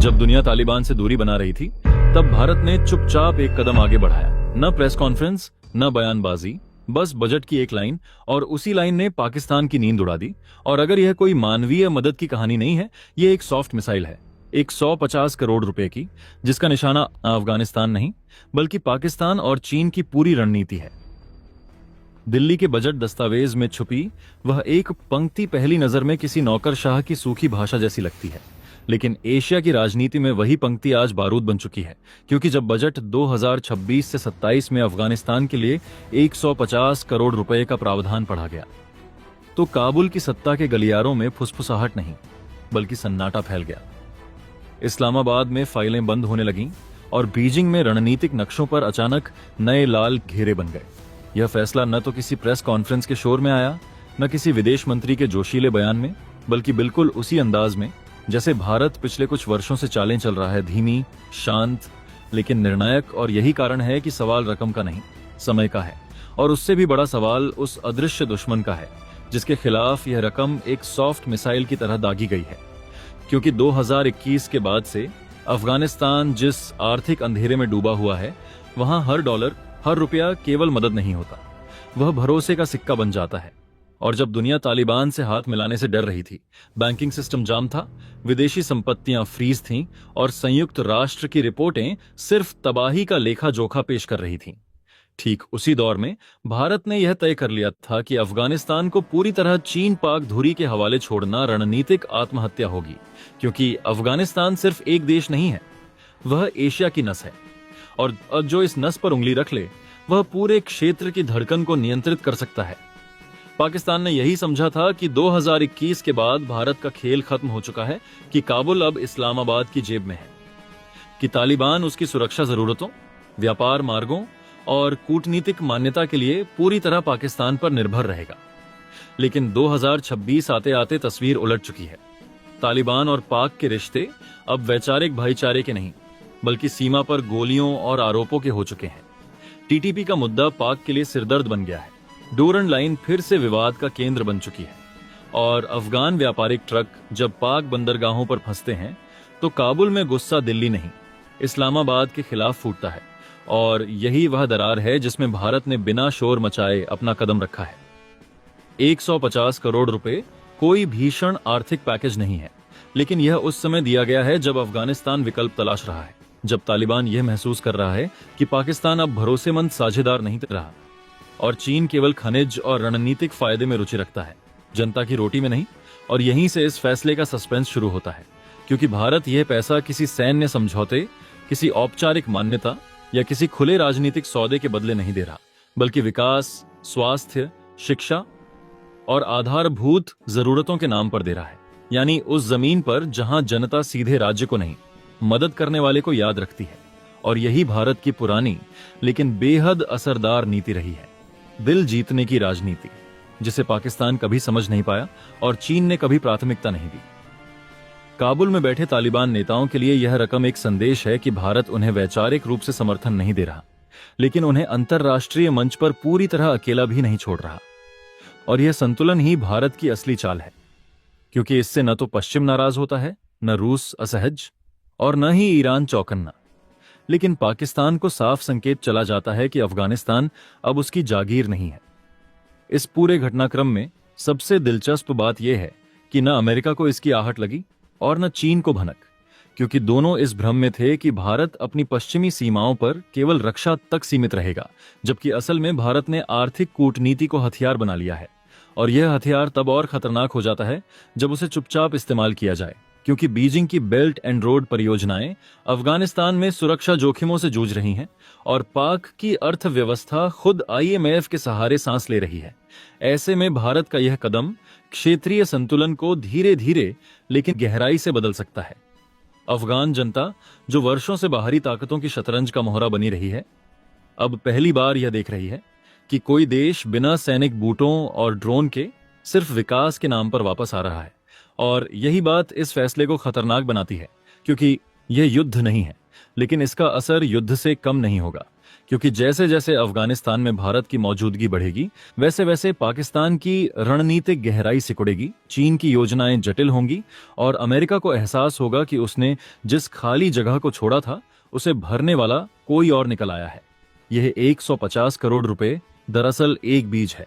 जब दुनिया तालिबान से दूरी बना रही थी, तब भारत ने चुपचाप एक कदम आगे बढ़ाया। न प्रेस कॉन्फ्रेंस, न बयानबाजी, बस बजट की एक लाइन, और उसी लाइन ने पाकिस्तान की नींद उड़ा दी। और अगर यह कोई मानवीय मदद की कहानी नहीं है, यह एक सॉफ्ट मिसाइल है, एक 150 करोड़ रुपए की, जिसका निशाना अफगानिस्तान नहीं बल्कि पाकिस्तान और चीन की पूरी रणनीति है। दिल्ली के बजट दस्तावेज में छुपी वह एक पंक्ति पहली नजर में किसी नौकरशाह की सूखी भाषा जैसी लगती है, लेकिन एशिया की राजनीति में वही पंक्ति आज बारूद बन चुकी है। क्योंकि जब बजट 2026 से 27 में अफगानिस्तान के लिए 150 करोड़ रुपए का प्रावधान पढ़ा गया, तो काबुल की सत्ता के गलियारों में फुसफुसाहट नहीं बल्कि सन्नाटा फैल गया। इस्लामाबाद में फाइलें बंद होने लगीं और बीजिंग में रणनीतिक नक्शों पर अचानक नए लाल घेरे बन गए। यह फैसला न तो किसी प्रेस कॉन्फ्रेंस के शोर में आया, न किसी विदेश मंत्री के जोशीले बयान में, बल्कि बिल्कुल उसी अंदाज में जैसे भारत पिछले कुछ वर्षों से चालें चल रहा है, धीमी, शांत, लेकिन निर्णायक। और यही कारण है कि सवाल रकम का नहीं, समय का है। और उससे भी बड़ा सवाल उस अदृश्य दुश्मन का है जिसके खिलाफ यह रकम एक सॉफ्ट मिसाइल की तरह दागी गई है। क्योंकि 2021 के बाद से अफगानिस्तान जिस आर्थिक अंधेरे में डूबा हुआ है, वहां हर डॉलर, हर रुपया केवल मदद नहीं होता, वह भरोसे का सिक्का बन जाता है। और जब दुनिया तालिबान से हाथ मिलाने से डर रही थी, बैंकिंग सिस्टम जाम था, विदेशी संपत्तियां फ्रीज थीं और संयुक्त राष्ट्र की रिपोर्टें सिर्फ तबाही का लेखा जोखा पेश कर रही थीं, ठीक उसी दौर में भारत ने यह तय कर लिया था कि अफगानिस्तान को पूरी तरह चीन पाक धुरी के हवाले छोड़ना रणनीतिक आत्महत्या होगी। क्योंकि अफगानिस्तान सिर्फ एक देश नहीं है, वह एशिया की नस है, और जो इस नस पर उंगली रख ले, वह पूरे क्षेत्र की धड़कन को नियंत्रित कर सकता है। पाकिस्तान ने यही समझा था कि 2021 के बाद भारत का खेल खत्म हो चुका है, कि काबुल अब इस्लामाबाद की जेब में है, कि तालिबान उसकी सुरक्षा जरूरतों, व्यापार मार्गों और कूटनीतिक मान्यता के लिए पूरी तरह पाकिस्तान पर निर्भर रहेगा। लेकिन 2026 आते आते तस्वीर उलट चुकी है। तालिबान और पाक के रिश्ते अब वैचारिक भाईचारे के नहीं बल्कि सीमा पर गोलियों और आरोपों के हो चुके हैं। टीटीपी का मुद्दा पाक के लिए सिरदर्द बन गया है। डोरन लाइन फिर से विवाद का केंद्र बन चुकी है, और अफगान व्यापारिक ट्रक जब पाक बंदरगाहों पर फंसते हैं तो काबुल में गुस्सा दिल्ली नहीं, इस्लामाबाद के खिलाफ फूटता है। और यही वह दरार है जिसमें भारत ने बिना शोर मचाए अपना कदम रखा है। 150 करोड़ रुपए कोई भीषण आर्थिक पैकेज नहीं है, लेकिन यह उस समय दिया गया है जब अफगानिस्तान विकल्प तलाश रहा है, जब तालिबान यह महसूस कर रहा है कि पाकिस्तान अब भरोसेमंद साझेदार नहीं रहा, और चीन केवल खनिज और रणनीतिक फायदे में रुचि रखता है, जनता की रोटी में नहीं। और यहीं से इस फैसले का सस्पेंस शुरू होता है, क्योंकि भारत यह पैसा किसी सैन्य समझौते, किसी औपचारिक मान्यता या किसी खुले राजनीतिक सौदे के बदले नहीं दे रहा, बल्कि विकास, स्वास्थ्य, शिक्षा और आधारभूत जरूरतों के नाम पर दे रहा है। यानी उस जमीन पर जहां जनता सीधे राज्य को नहीं, मदद करने वाले को याद रखती है। और यही भारत की पुरानी लेकिन बेहद असरदार नीति रही है, दिल जीतने की राजनीति, जिसे पाकिस्तान कभी समझ नहीं पाया और चीन ने कभी प्राथमिकता नहीं दी। काबुल में बैठे तालिबान नेताओं के लिए यह रकम एक संदेश है कि भारत उन्हें वैचारिक रूप से समर्थन नहीं दे रहा, लेकिन उन्हें अंतर्राष्ट्रीय मंच पर पूरी तरह अकेला भी नहीं छोड़ रहा। और यह संतुलन ही भारत की असली चाल है, क्योंकि इससे न तो पश्चिम नाराज होता है, न रूस असहज, और न ही ईरान चौकन्ना, लेकिन पाकिस्तान को साफ संकेत चला जाता है कि अफगानिस्तान अब उसकी जागीर नहीं है। इस पूरे घटनाक्रम में सबसे दिलचस्प बात यह है कि न अमेरिका को इसकी आहट लगी और न चीन को भनक, क्योंकि दोनों इस भ्रम में थे कि भारत अपनी पश्चिमी सीमाओं पर केवल रक्षा तक सीमित रहेगा, जबकि असल में भारत ने आर्थिक कूटनीति को हथियार बना लिया है। और यह हथियार तब और खतरनाक हो जाता है जब उसे चुपचाप इस्तेमाल किया जाए, क्योंकि बीजिंग की बेल्ट एंड रोड परियोजनाएं अफगानिस्तान में सुरक्षा जोखिमों से जूझ रही हैं, और पाक की अर्थव्यवस्था खुद IMF के सहारे सांस ले रही है। ऐसे में भारत का यह कदम क्षेत्रीय संतुलन को धीरे धीरे लेकिन गहराई से बदल सकता है। अफगान जनता, जो वर्षों से बाहरी ताकतों की शतरंज का मोहरा बनी रही है, अब पहली बार यह देख रही है कि कोई देश बिना सैनिक बूटों और ड्रोन के सिर्फ विकास के नाम पर वापस आ रहा है। और यही बात इस फैसले को खतरनाक बनाती है, क्योंकि यह युद्ध नहीं है, लेकिन इसका असर युद्ध से कम नहीं होगा, क्योंकि जैसे जैसे अफगानिस्तान में भारत की मौजूदगी बढ़ेगी, वैसे वैसे पाकिस्तान की रणनीतिक गहराई सिकुड़ेगी, चीन की योजनाएं जटिल होंगी और अमेरिका को एहसास होगा कि उसने जिस खाली जगह को छोड़ा था उसे भरने वाला कोई और निकल आया है। यह 150 करोड़ रुपए दरअसल एक बीज है,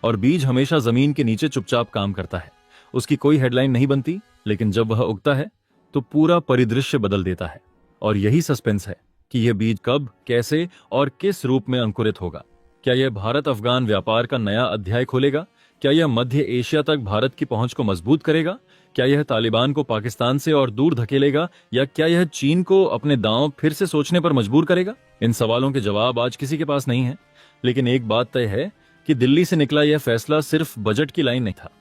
और बीज हमेशा जमीन के नीचे चुपचाप काम करता है। उसकी कोई हेडलाइन नहीं बनती, लेकिन जब वह उगता है तो पूरा परिदृश्य बदल देता है। और यही सस्पेंस है कि यह बीज कब, कैसे और किस रूप में अंकुरित होगा। क्या यह भारत अफगान व्यापार का नया अध्याय खोलेगा? क्या यह मध्य एशिया तक भारत की पहुंच को मजबूत करेगा? क्या यह तालिबान को पाकिस्तान से और दूर धकेलेगा, या क्या यह चीन को अपने दांव फिर से सोचने पर मजबूर करेगा? इन सवालों के जवाब आज किसी के पास नहीं है, लेकिन एक बात तय है कि दिल्ली से निकला यह फैसला सिर्फ बजट की लाइन नहीं था।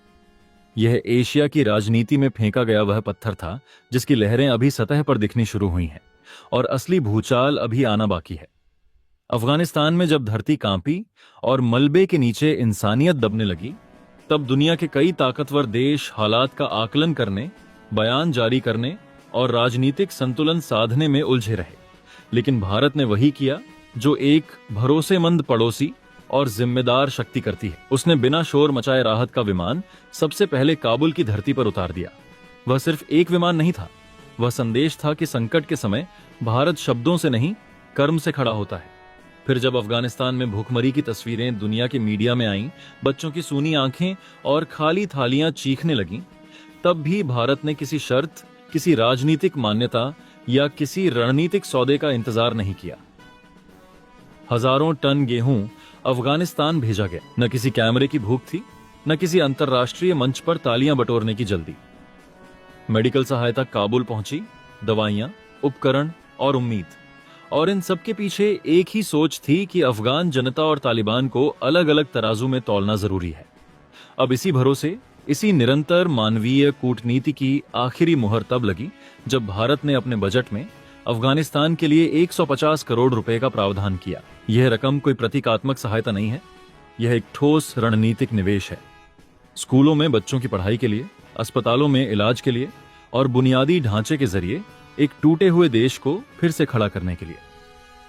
यह एशिया की राजनीति में फेंका गया वह पत्थर था जिसकी लहरें अभी सतह पर दिखनी शुरू हुई हैं, और असली भूचाल अभी आना बाकी है। अफगानिस्तान में जब धरती कांपी और मलबे के नीचे इंसानियत दबने लगी, तब दुनिया के कई ताकतवर देश हालात का आकलन करने, बयान जारी करने और राजनीतिक संतुलन साधने में उलझे रहे। लेकिन भारत ने वही किया जो एक भरोसेमंद पड़ोसी और जिम्मेदार शक्ति करती है। उसने बिना शोर मचाए राहत का विमान सबसे पहले काबुल की धरती पर उतार दिया। वह सिर्फ एक विमान नहीं था, वह संदेश था कि संकट के समय भारत शब्दों से नहीं, कर्म से खड़ा होता है। फिर जब अफगानिस्तान में भूखमरी की तस्वीरें दुनिया के मीडिया में आईं, बच्चों की सूनी आंखें और खाली थालियां चीखने लगीं, तब भी भारत ने किसी शर्त, किसी राजनीतिक मान्यता या किसी रणनीतिक सौदे का इंतजार नहीं किया। हजारों टन गेहूं अफगानिस्तान भेजा गया। न किसी कैमरे की भूख थी, न किसी अंतर्राष्ट्रीय मंच पर तालियां बटोरने की जल्दी। मेडिकल सहायता काबुल पहुंची, दवाइयां, उपकरण और उम्मीद। और इन सबके पीछे एक ही सोच थी कि अफगान जनता और तालिबान को अलग अलग तराजू में तौलना जरूरी है। अब इसी भरोसे, इसी निरंतर मानवीय कूटनीति की आखिरी मुहर तब लगी जब भारत ने अपने बजट में अफगानिस्तान के लिए 150 करोड़ रुपए का प्रावधान किया। यह रकम कोई प्रतीकात्मक सहायता नहीं है, यह एक ठोस रणनीतिक निवेश है। स्कूलों में बच्चों की पढ़ाई के लिए, अस्पतालों में इलाज के लिए और बुनियादी ढांचे के जरिए एक टूटे हुए देश को फिर से खड़ा करने के लिए।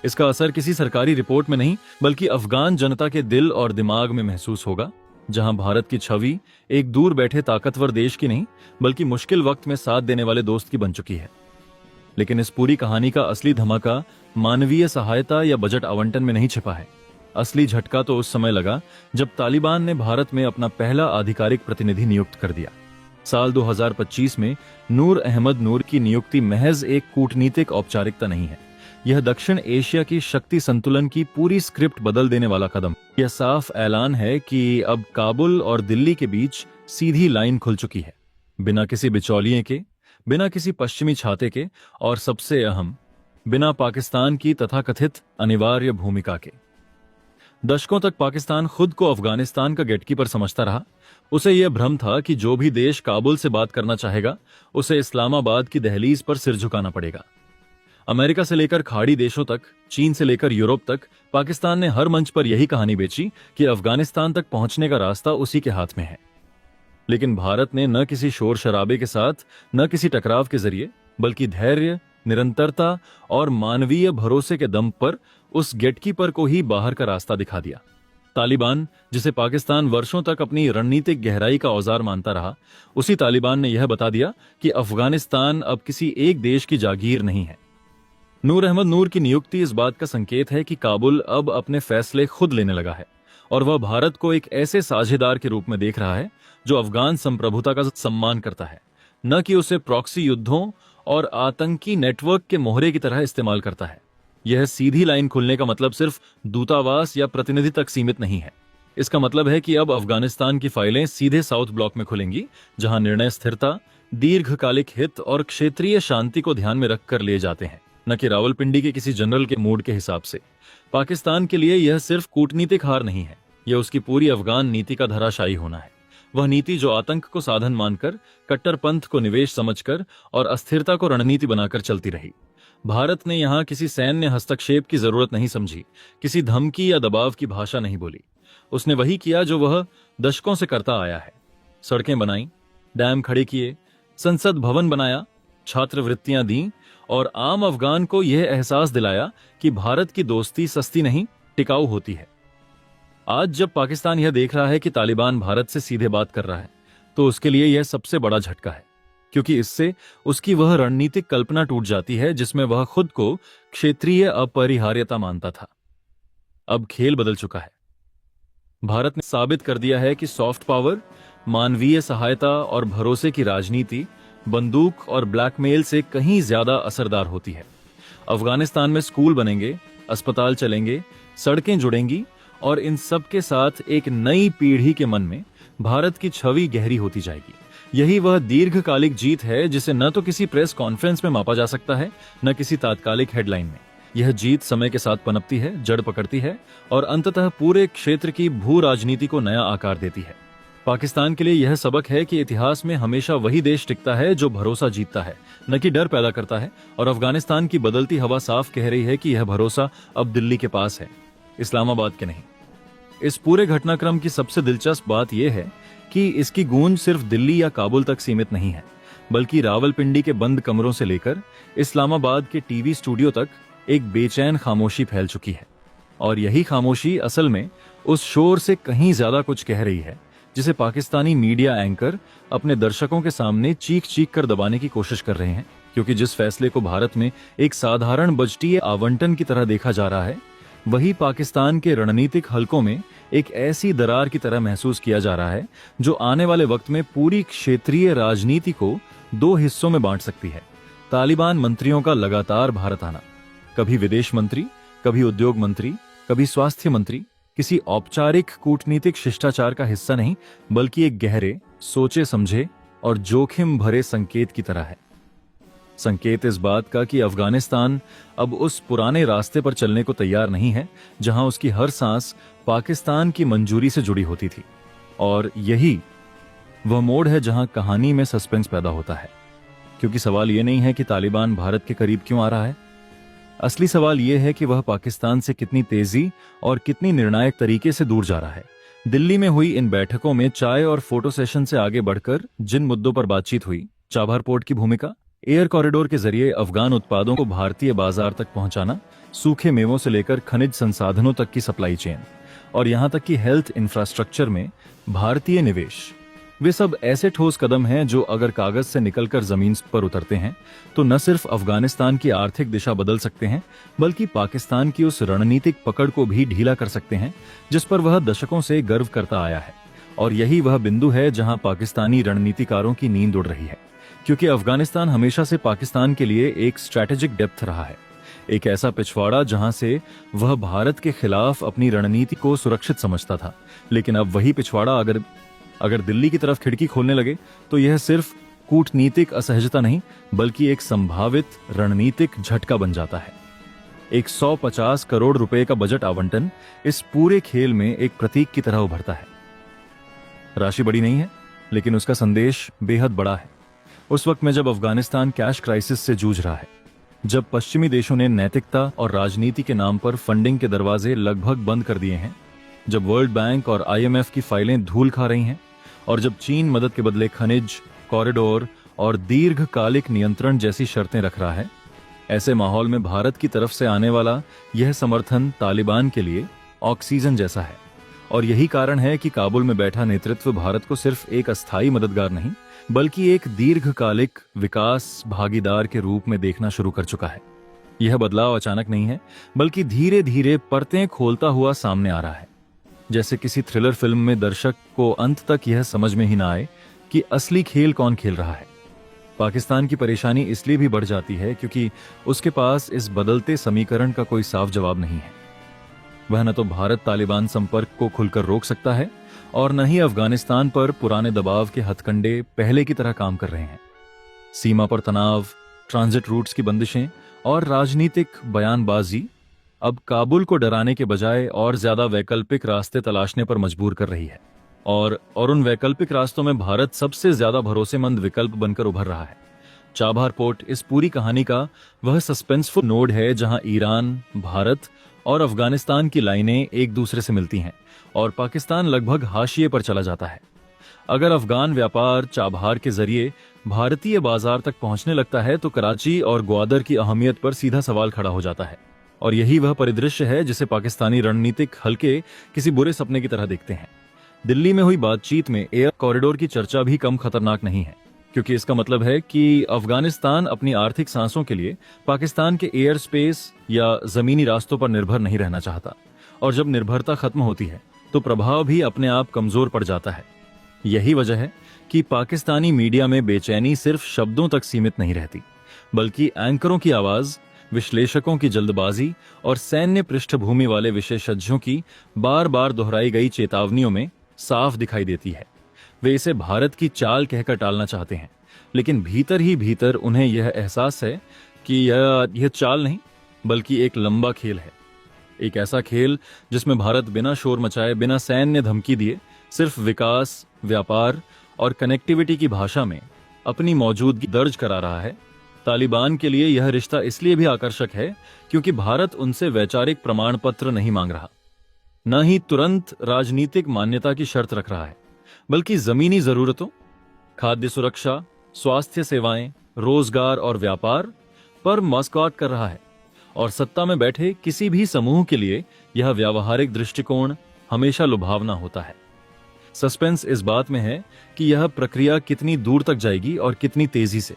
इसका असर किसी सरकारी रिपोर्ट में नहीं, बल्कि अफगान जनता के दिल और दिमाग में महसूस होगा, जहां भारत की छवि एक दूर बैठे ताकतवर देश की नहीं, बल्कि मुश्किल वक्त में साथ देने वाले दोस्त की बन चुकी है। लेकिन इस पूरी कहानी का असली धमाका मानवीय सहायता या बजट आवंटन में नहीं छिपा है। असली झटका तो उस समय लगा जब तालिबान ने भारत में अपना पहला आधिकारिक प्रतिनिधि नियुक्त कर दिया। साल 2025 में नूर अहमद नूर की नियुक्ति महज एक कूटनीतिक औपचारिकता नहीं है, यह दक्षिण एशिया की शक्ति संतुलन की पूरी स्क्रिप्ट बदल देने वाला कदम। यह साफ ऐलान है कि अब काबुल और दिल्ली के बीच सीधी लाइन खुल चुकी है, बिना किसी बिचौलिए के, बिना किसी पश्चिमी छाते के, और सबसे अहम, बिना पाकिस्तान की तथाकथित अनिवार्य भूमिका के। दशकों तक पाकिस्तान खुद को अफगानिस्तान का गेटकीपर समझता रहा। उसे यह भ्रम था कि जो भी देश काबुल से बात करना चाहेगा, उसे इस्लामाबाद की दहलीज पर सिर झुकाना पड़ेगा। अमेरिका से लेकर खाड़ी देशों तक, चीन से लेकर यूरोप तक, पाकिस्तान ने हर मंच पर यही कहानी बेची कि अफगानिस्तान तक पहुंचने का रास्ता उसी के हाथ में है। लेकिन भारत ने न किसी शोर शराबे के साथ, न किसी टकराव के जरिए, बल्कि धैर्य, निरंतरता और मानवीय भरोसे के दम पर उस गेटकीपर को ही बाहर का रास्ता दिखा दिया। तालिबान, जिसे पाकिस्तान वर्षों तक अपनी रणनीतिक गहराई का औजार मानता रहा, उसी तालिबान ने यह बता दिया कि अफगानिस्तान अब किसी एक देश की जागीर नहीं है। नूर अहमद नूर की नियुक्ति इस बात का संकेत है कि काबुल अब अपने फैसले खुद लेने लगा है, और वह भारत को एक ऐसे साझेदार के रूप में देख रहा है जो अफगान संप्रभुता का सम्मान करता है, न कि उसे प्रॉक्सी युद्धों और आतंकी नेटवर्क के मोहरे की तरह इस्तेमाल करता है। यह सीधी लाइन खुलने का मतलब सिर्फ दूतावास या प्रतिनिधि तक सीमित नहीं है। इसका मतलब है कि अब अफगानिस्तान की फाइलें सीधे साउथ ब्लॉक में खुलेंगी, जहां निर्णय स्थिरता, दीर्घकालिक हित और क्षेत्रीय शांति को ध्यान में रखकर लिए जाते हैं, न कि रावलपिंडी के किसी जनरल के मूड के हिसाब से। पाकिस्तान के लिए यह सिर्फ कूटनीतिक हार नहीं है, यह उसकी पूरी अफगान नीति का धराशायी होना है। वह नीति जो आतंक को साधन मानकर, कट्टरपंथ को निवेश समझकर और अस्थिरता को रणनीति बनाकर चलती रही। भारत ने यहां किसी सैन्य हस्तक्षेप की जरूरत नहीं समझी, किसी धमकी या दबाव की भाषा नहीं बोली। उसने वही किया जो वह दशकों से करता आया है। सड़कें बनाई, डैम खड़े किए, संसद भवन बनाया, छात्रवृत्तियां दी और आम अफगान को यह एहसास दिलाया कि भारत की दोस्ती सस्ती नहीं, टिकाऊ होती है। आज जब पाकिस्तान यह देख रहा है कि तालिबान भारत से सीधे बात कर रहा है, तो उसके लिए यह सबसे बड़ा झटका है, क्योंकि इससे उसकी वह रणनीतिक कल्पना टूट जाती है जिसमें वह खुद को क्षेत्रीय अपरिहार्यता मानता था। अब खेल बदल चुका है। भारत ने साबित कर दिया है कि सॉफ्ट पावर, मानवीय सहायता और भरोसे की राजनीति बंदूक और ब्लैकमेल से कहीं ज्यादा असरदार होती है। अफगानिस्तान में स्कूल बनेंगे, अस्पताल चलेंगे, सड़कें जुड़ेंगी और इन सब के साथ एक नई पीढ़ी के मन में भारत की छवि गहरी होती जाएगी। यही वह दीर्घकालिक जीत है जिसे न तो किसी प्रेस कॉन्फ्रेंस में मापा जा सकता है, न किसी तात्कालिक हेडलाइन में। यह जीत समय के साथ पनपती है, जड़ पकड़ती है और अंततः पूरे क्षेत्र की भू राजनीति को नया आकार देती है। पाकिस्तान के लिए यह सबक है कि इतिहास में हमेशा वही देश टिकता है जो भरोसा जीतता है, न कि डर पैदा करता है। और अफगानिस्तान की बदलती हवा साफ कह रही है कि यह भरोसा अब दिल्ली के पास है, इस्लामाबाद के नहीं। इस पूरे घटनाक्रम की सबसे दिलचस्प बात यह है कि इसकी गूंज सिर्फ दिल्ली या काबुल तक सीमित नहीं है, बल्कि रावलपिंडी के बंद कमरों से लेकर इस्लामाबाद के टीवी स्टूडियो तक एक बेचैन खामोशी फैल चुकी है। और यही खामोशी असल में उस शोर से कहीं ज्यादा कुछ कह रही है जिसे पाकिस्तानी मीडिया एंकर अपने दर्शकों के सामने चीख चीख कर दबाने की कोशिश कर रहे हैं। क्योंकि जिस फैसले को भारत में एक साधारण बजटीय आवंटन की तरह देखा जा रहा है, वही पाकिस्तान के रणनीतिक हलकों में एक ऐसी दरार की तरह महसूस किया जा रहा है जो आने वाले वक्त में पूरी क्षेत्रीय राजनीति को दो हिस्सों में बांट सकती है। तालिबान मंत्रियों का लगातार भारत आना, कभी विदेश मंत्री, कभी उद्योग मंत्री, कभी स्वास्थ्य मंत्री, किसी औपचारिक कूटनीतिक शिष्टाचार का हिस्सा नहीं, बल्कि एक गहरे, सोचे समझे और जोखिम भरे संकेत की तरह है। संकेत इस बात का कि अफगानिस्तान अब उस पुराने रास्ते पर चलने को तैयार नहीं है जहां उसकी हर सांस पाकिस्तान की मंजूरी से जुड़ी होती थी। और यही वह मोड़ है जहां कहानी में सस्पेंस पैदा होता है। क्योंकि सवाल यह नहीं है कि तालिबान भारत के करीब क्यों आ रहा है, असली सवाल यह है कि वह पाकिस्तान से कितनी तेजी और कितनी निर्णायक तरीके से दूर जा रहा है। दिल्ली में हुई इन बैठकों में चाय और फोटो सेशन से आगे बढ़कर जिन मुद्दों पर बातचीत हुई, चाबहार पोर्ट की भूमिका, एयर कॉरिडोर के जरिए अफगान उत्पादों को भारतीय बाजार तक पहुंचाना, सूखे मेवों से लेकर खनिज संसाधनों तक की सप्लाई चेन और यहां तक कि हेल्थ इंफ्रास्ट्रक्चर में भारतीय निवेश, वे सब ऐसे ठोस कदम हैं जो अगर कागज से निकलकर जमीन पर उतरते हैं तो न सिर्फ अफगानिस्तान की आर्थिक दिशा बदल सकते हैं, बल्कि पाकिस्तान की उस रणनीतिक पकड़ को भी ढीला कर सकते हैं जिस पर वह दशकों से गर्व करता आया है। और यही वह बिंदु है जहां पाकिस्तानी रणनीतिकारों की नींद उड़ रही है। क्योंकि अफगानिस्तान हमेशा से पाकिस्तान के लिए एक स्ट्रैटेजिक डेप्थ रहा है, एक ऐसा पिछवाड़ा जहां से वह भारत के खिलाफ अपनी रणनीति को सुरक्षित समझता था। लेकिन अब वही पिछवाड़ा अगर दिल्ली की तरफ खिड़की खोलने लगे तो यह सिर्फ कूटनीतिक असहजता नहीं, बल्कि एक संभावित रणनीतिक झटका बन जाता है। एक 150 करोड़ रुपए का बजट आवंटन इस पूरे खेल में एक प्रतीक की तरह उभरता है। राशि बड़ी नहीं है, लेकिन उसका संदेश बेहद बड़ा है। उस वक्त में जब अफगानिस्तान कैश क्राइसिस से जूझ रहा है, जब पश्चिमी देशों ने नैतिकता और राजनीति के नाम पर फंडिंग के दरवाजे लगभग बंद कर दिए हैं, जब वर्ल्ड बैंक और IMF की फाइलें धूल खा रही हैं और जब चीन मदद के बदले खनिज, कॉरिडोर और दीर्घकालिक नियंत्रण जैसी शर्तें रख रहा है, ऐसे माहौल में भारत की तरफ से आने वाला यह समर्थन तालिबान के लिए ऑक्सीजन जैसा है। और यही कारण है कि काबुल में बैठा नेतृत्व भारत को सिर्फ एक अस्थायी मददगार नहीं, बल्कि एक दीर्घकालिक विकास भागीदार के रूप में देखना शुरू कर चुका है। यह बदलाव अचानक नहीं है, बल्कि धीरे धीरे परतें खोलता हुआ सामने आ रहा है। जैसे किसी थ्रिलर फिल्म में दर्शक को अंत तक यह समझ में ही ना आए कि असली खेल कौन खेल रहा है। पाकिस्तान की परेशानी इसलिए भी बढ़ जाती है क्योंकि उसके पास इस बदलते समीकरण का कोई साफ जवाब नहीं है। वह न तो भारत तालिबान संपर्क को खुलकर रोक सकता है और न ही अफगानिस्तान पर पुराने दबाव के हथकंडे पहले की तरह काम कर रहे हैं। सीमा पर तनाव, ट्रांजिट रूट्स की बंदिशें और राजनीतिक बयानबाजी अब काबुल को डराने के बजाय और ज्यादा वैकल्पिक रास्ते तलाशने पर मजबूर कर रही है। और उन वैकल्पिक रास्तों में भारत सबसे ज्यादा भरोसेमंद विकल्प बनकर उभर रहा है। चाबहार पोर्ट इस पूरी कहानी का वह सस्पेंसफुल नोड है जहां ईरान, भारत और अफगानिस्तान की लाइनें एक दूसरे से मिलती हैं और पाकिस्तान लगभग हाशिए पर चला जाता है। अगर अफगान व्यापार चाबहार के जरिए भारतीय बाजार तक पहुंचने लगता है तो कराची और ग्वादर की अहमियत पर सीधा सवाल खड़ा हो जाता है। और यही वह परिदृश्य है जिसे पाकिस्तानी रणनीतिक हल्के किसी बुरे सपने की तरह देखते हैं। दिल्ली में हुई बातचीत में एयर कॉरिडोर की चर्चा भी कम खतरनाक नहीं है, क्योंकि इसका मतलब है कि अफगानिस्तान अपनी आर्थिक सांसों के लिए पाकिस्तान के एयर स्पेस या जमीनी रास्तों पर निर्भर नहीं रहना चाहता। और जब निर्भरता खत्म होती है तो प्रभाव भी अपने आप कमजोर पड़ जाता है। यही वजह है कि पाकिस्तानी मीडिया में बेचैनी सिर्फ शब्दों तक सीमित नहीं रहती, बल्कि एंकरों की आवाज, विश्लेषकों की जल्दबाजी और सैन्य पृष्ठभूमि वाले विशेषज्ञों की बार बार दोहराई गई चेतावनियों में साफ दिखाई देती है। वे इसे भारत की चाल कहकर टालना चाहते हैं, लेकिन भीतर ही भीतर उन्हें यह एहसास है कि यह चाल नहीं बल्कि एक लंबा खेल है। एक ऐसा खेल जिसमें भारत बिना शोर मचाए, बिना सैन्य धमकी दिए, सिर्फ विकास, व्यापार और कनेक्टिविटी की भाषा में अपनी मौजूदगी दर्ज करा रहा है। तालिबान के लिए यह रिश्ता इसलिए भी आकर्षक है क्योंकि भारत उनसे वैचारिक प्रमाण पत्र नहीं मांग रहा, न ही तुरंत राजनीतिक मान्यता की शर्त रख रहा है, बल्कि जमीनी जरूरतों, खाद्य सुरक्षा, स्वास्थ्य सेवाएं, रोजगार और व्यापार पर मस्कौट कर रहा है। और सत्ता में बैठे किसी भी समूह के लिए यह व्यावहारिक दृष्टिकोण हमेशा लुभावना होता है। सस्पेंस इस बात में है कि यह प्रक्रिया कितनी दूर तक जाएगी और कितनी तेजी से।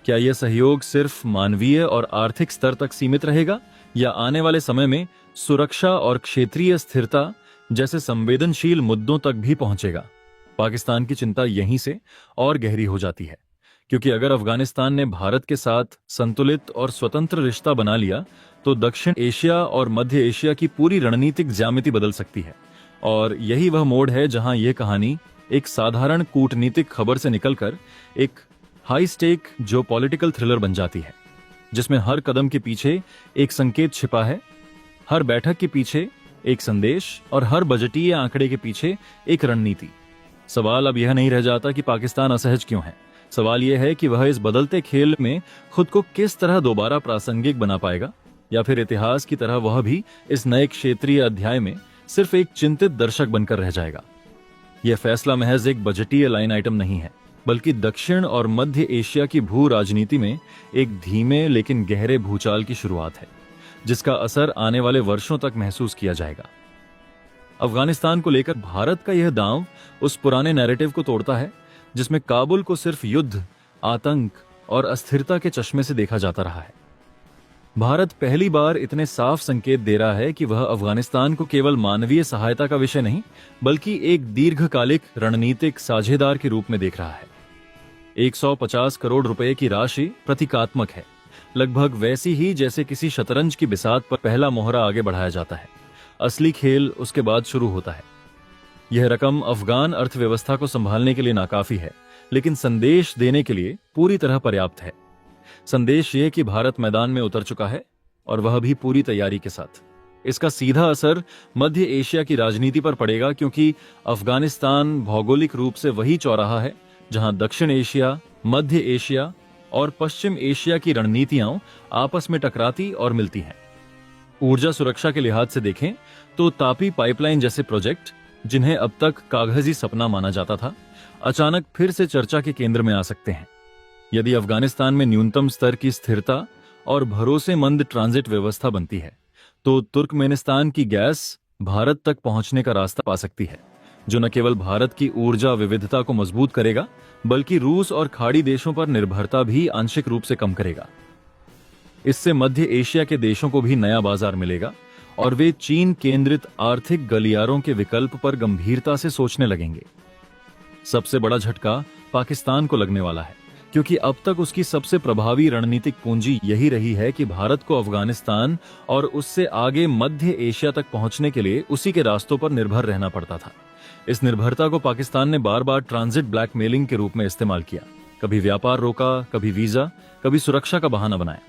क्या यह सहयोग सिर्फ मानवीय और आर्थिक स्तर तक सीमित रहेगा, या आने वाले समय में सुरक्षा और क्षेत्रीय स्थिरता जैसे संवेदनशील मुद्दों तक भी पहुंचेगा? पाकिस्तान की चिंता यहीं से और गहरी हो जाती है, क्योंकि अगर अफगानिस्तान ने भारत के साथ संतुलित और स्वतंत्र रिश्ता बना लिया तो दक्षिण एशिया और मध्य एशिया की पूरी रणनीतिक ज्यामिति बदल सकती है। और यही वह मोड़ है जहां यह कहानी एक साधारण कूटनीतिक खबर से निकलकर एक हाई स्टेक जो पॉलिटिकल थ्रिलर बन जाती है, जिसमें हर कदम के पीछे एक संकेत छिपा है, हर बैठक के पीछे एक संदेश और हर बजटीय आंकड़े के पीछे एक रणनीति। सवाल अब यह नहीं रह जाता कि पाकिस्तान असहज क्यों है। सवाल यह है कि वह इस बदलते खेल में खुद को किस तरह दोबारा प्रासंगिक बना पाएगा, या फिर इतिहास की तरह वह भी इस नए क्षेत्रीय अध्याय में सिर्फ एक चिंतित दर्शक बनकर रह जाएगा। यह फैसला महज एक बजटीय लाइन आइटम नहीं है, बल्कि दक्षिण और मध्य एशिया की भू राजनीति में एक धीमे लेकिन गहरे भूचाल की शुरुआत है, जिसका असर आने वाले वर्षों तक महसूस किया जाएगा। अफगानिस्तान को लेकर भारत का यह दांव उस पुराने नैरेटिव को तोड़ता है जिसमें काबुल को सिर्फ युद्ध, आतंक और अस्थिरता के चश्मे से देखा जाता रहा है। भारत पहली बार इतने साफ संकेत दे रहा है कि वह अफगानिस्तान को केवल मानवीय सहायता का विषय नहीं, बल्कि एक दीर्घकालिक रणनीतिक साझेदार के रूप में देख रहा है। 150 करोड़ रुपए की राशि प्रतीकात्मक है, लगभग वैसी ही जैसे किसी शतरंज की बिसात पर पहला मोहरा आगे बढ़ाया जाता है। असली खेल उसके बाद शुरू होता है। यह रकम अफगान अर्थव्यवस्था को संभालने के लिए नाकाफी है, लेकिन संदेश देने के लिए पूरी तरह पर्याप्त है। संदेश ये कि भारत मैदान में उतर चुका है, और वह भी पूरी तैयारी के साथ। इसका सीधा असर मध्य एशिया की राजनीति पर पड़ेगा, क्योंकि अफगानिस्तान भौगोलिक रूप से वही चौराहा है जहां दक्षिण एशिया, मध्य एशिया और पश्चिम एशिया की रणनीतियां आपस में टकराती और मिलती हैं। ऊर्जा सुरक्षा के लिहाज से देखें तो तापी पाइपलाइन जैसे प्रोजेक्ट, जिन्हें अब तक कागजी सपना माना जाता था, अचानक फिर से चर्चा के केंद्र में आ सकते हैं। यदि अफगानिस्तान में न्यूनतम स्तर की स्थिरता और भरोसेमंद ट्रांजिट व्यवस्था बनती है, तो तुर्कमेनिस्तान की गैस भारत तक पहुंचने का रास्ता पा सकती है, जो न केवल भारत की ऊर्जा विविधता को मजबूत करेगा, बल्कि रूस और खाड़ी देशों पर निर्भरता भी आंशिक रूप से कम करेगा। इससे मध्य एशिया के देशों को भी नया बाजार मिलेगा, और वे चीन केंद्रित आर्थिक गलियारों के विकल्प पर गंभीरता से सोचने लगेंगे। सबसे बड़ा झटका पाकिस्तान को लगने वाला है, क्योंकि अब तक उसकी सबसे प्रभावी रणनीतिक पूंजी यही रही है कि भारत को अफगानिस्तान और उससे आगे मध्य एशिया तक पहुंचने के लिए उसी के रास्तों पर निर्भर रहना पड़ता था। इस निर्भरता को पाकिस्तान ने बार बार ट्रांजिट ब्लैकमेलिंग के रूप में इस्तेमाल किया। कभी व्यापार रोका, कभी वीजा, कभी सुरक्षा का बहाना बनाया।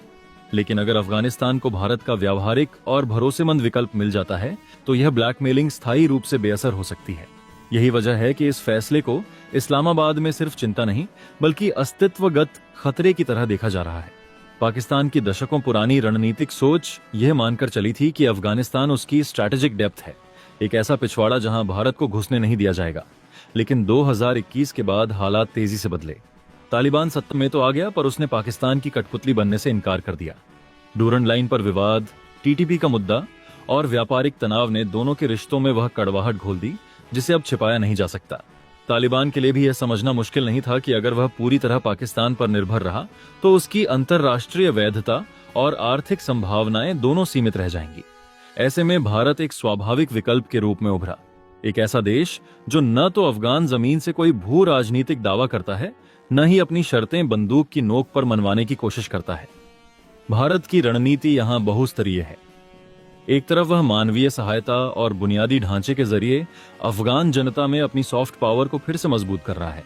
लेकिन अगर अफगानिस्तान को भारत का व्यावहारिक और भरोसेमंद विकल्प मिल जाता है, तो यह ब्लैकमेलिंग स्थायी रूप से बेअसर हो सकती है। यही वजह है कि इस फैसले को इस्लामाबाद में सिर्फ चिंता नहीं, बल्कि अस्तित्वगत खतरे की तरह देखा जा रहा है। पाकिस्तान की दशकों पुरानी रणनीतिक सोच यह मानकर चली थी कि अफगानिस्तान उसकी स्ट्रैटेजिक डेप्थ है, एक ऐसा पिछवाड़ा जहां भारत को घुसने नहीं दिया जाएगा। लेकिन 2021 के बाद हालात तेजी से बदले। तालिबान सत्ता में तो आ गया, पर उसने पाकिस्तान की कठपुतली बनने से इनकार कर दिया। डूरन लाइन पर विवाद, टीटीपी का मुद्दा और व्यापारिक तनाव ने दोनों के रिश्तों में वह कड़वाहट घोल दी जिसे अब छिपाया नहीं जा सकता। तालिबान के लिए भी यह समझना मुश्किल नहीं था कि अगर वह पूरी तरह पाकिस्तान पर निर्भर रहा तो उसकी अंतर्राष्ट्रीय वैधता और आर्थिक संभावनाएं दोनों सीमित रह जाएंगी। ऐसे में भारत एक स्वाभाविक विकल्प के रूप में उभरा, एक ऐसा देश जो न तो अफगान जमीन से कोई भू राजनीतिक दावा करता है, न ही अपनी शर्तें बंदूक की नोक पर मनवाने की कोशिश करता है। भारत की रणनीति यहां बहुस्तरीय है। एक तरफ वह मानवीय सहायता और बुनियादी ढांचे के जरिए अफगान जनता में अपनी सॉफ्ट पावर को फिर से मजबूत कर रहा है,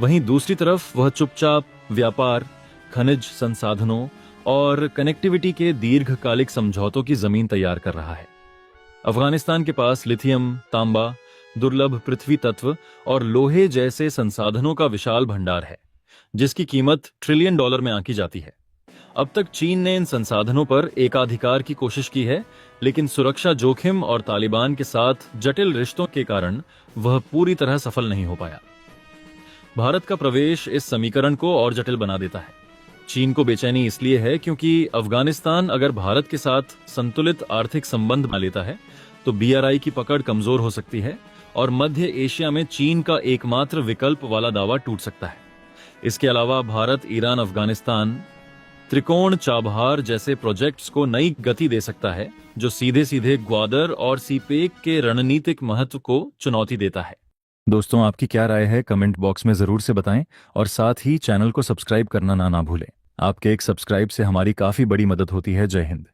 वहीं दूसरी तरफ वह चुपचाप व्यापार, खनिज संसाधनों और कनेक्टिविटी के दीर्घकालिक समझौतों की जमीन तैयार कर रहा है। अफगानिस्तान के पास लिथियम, तांबा, दुर्लभ पृथ्वी तत्व और लोहे जैसे संसाधनों का विशाल भंडार है, जिसकी कीमत $1 ट्रिलियन में आंकी जाती है। अब तक चीन ने इन संसाधनों पर एकाधिकार की कोशिश की है, लेकिन सुरक्षा जोखिम और तालिबान के साथ जटिल रिश्तों के कारण वह पूरी तरह सफल नहीं हो पाया। भारत का प्रवेश इस समीकरण को और जटिल बना देता है। चीन को बेचैनी इसलिए है क्योंकि अफगानिस्तान अगर भारत के साथ संतुलित आर्थिक संबंध बना लेता है तो BRI की पकड़ कमजोर हो सकती है और मध्य एशिया में चीन का एकमात्र विकल्प वाला दावा टूट सकता है। इसके अलावा भारत ईरान अफगानिस्तान त्रिकोण चाबहार जैसे प्रोजेक्ट्स को नई गति दे सकता है, जो सीधे सीधे ग्वादर और सीपेक के रणनीतिक महत्व को चुनौती देता है। दोस्तों, आपकी क्या राय है कमेंट बॉक्स में जरूर से बताएं और साथ ही चैनल को सब्सक्राइब करना ना भूलें। आपके एक सब्सक्राइब से हमारी काफी बड़ी मदद होती है। जय हिंद।